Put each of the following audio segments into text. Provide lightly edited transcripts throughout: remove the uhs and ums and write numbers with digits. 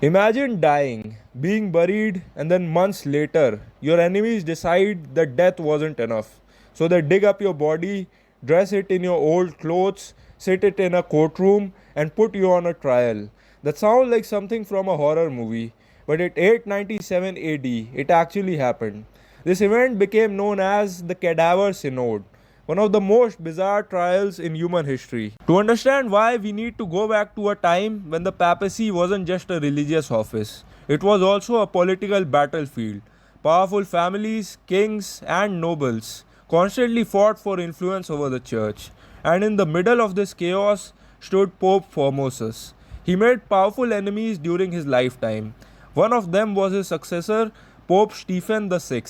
Imagine dying, being buried, and then months later, your enemies decide that death wasn't enough. So they dig up your body, dress it in your old clothes, sit it in a courtroom, and put you on a trial. That sounds like something from a horror movie, but at 897 AD, it actually happened. This event became known as the Cadaver Synod, one of the most bizarre trials in human history. To understand why, we need to go back to a time when the papacy wasn't just a religious office, it was also a political battlefield. Powerful families, kings, and nobles constantly fought for influence over the church, and in the middle of this chaos stood Pope Formosus. He made powerful enemies during his lifetime. One of them was his successor, Pope Stephen VI.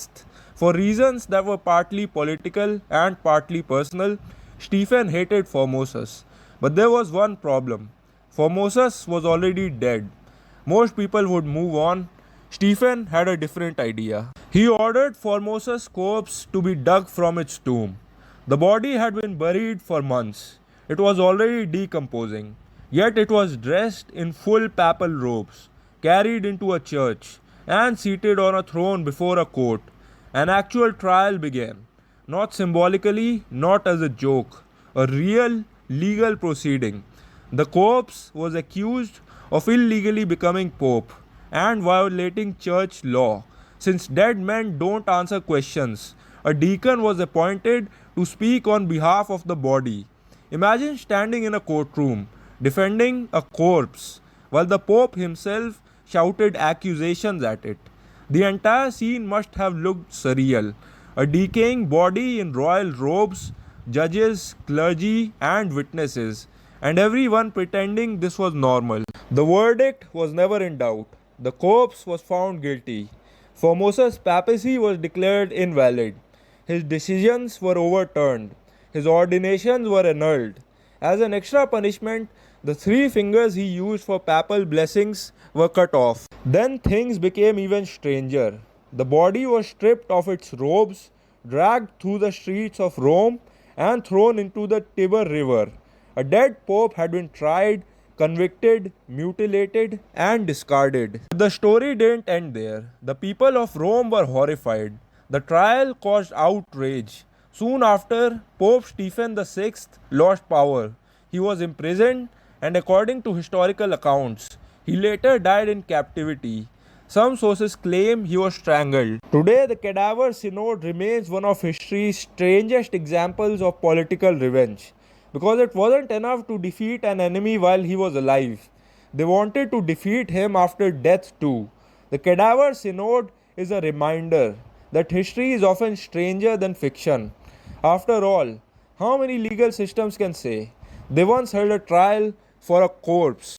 For reasons that were partly political and partly personal, Stephen hated Formosus. But there was one problem. Formosus was already dead. Most people would move on. Stephen had a different idea. He ordered Formosus' corpse to be dug from its tomb. The body had been buried for months. It was already decomposing. Yet it was dressed in full papal robes, carried into a church, and seated on a throne before a court. An actual trial began, not symbolically, not as a joke, a real legal proceeding. The corpse was accused of illegally becoming pope and violating church law. Since dead men don't answer questions, a deacon was appointed to speak on behalf of the body. Imagine standing in a courtroom defending a corpse while the Pope himself shouted accusations at it. The entire scene must have looked surreal. A decaying body in royal robes, judges, clergy, and witnesses, and everyone pretending this was normal. The verdict was never in doubt. The corpse was found guilty. Formosa's papacy was declared invalid. His decisions were overturned. His ordinations were annulled. As an extra punishment, the three fingers he used for papal blessings were cut off. Then things became even stranger. The body was stripped of its robes, dragged through the streets of Rome, and thrown into the Tiber River. A dead pope had been tried, convicted, mutilated, and discarded. But the story didn't end there. The people of Rome were horrified. The trial caused outrage. Soon after, Pope Stephen VI lost power. He was imprisoned, and according to historical accounts, he later died in captivity. Some sources claim he was strangled. Today, the Cadaver Synod remains one of history's strangest examples of political revenge. Because it wasn't enough to defeat an enemy while he was alive. They wanted to defeat him after death too. The Cadaver Synod is a reminder that history is often stranger than fiction. After all, how many legal systems can say they once held a trial for a corpse?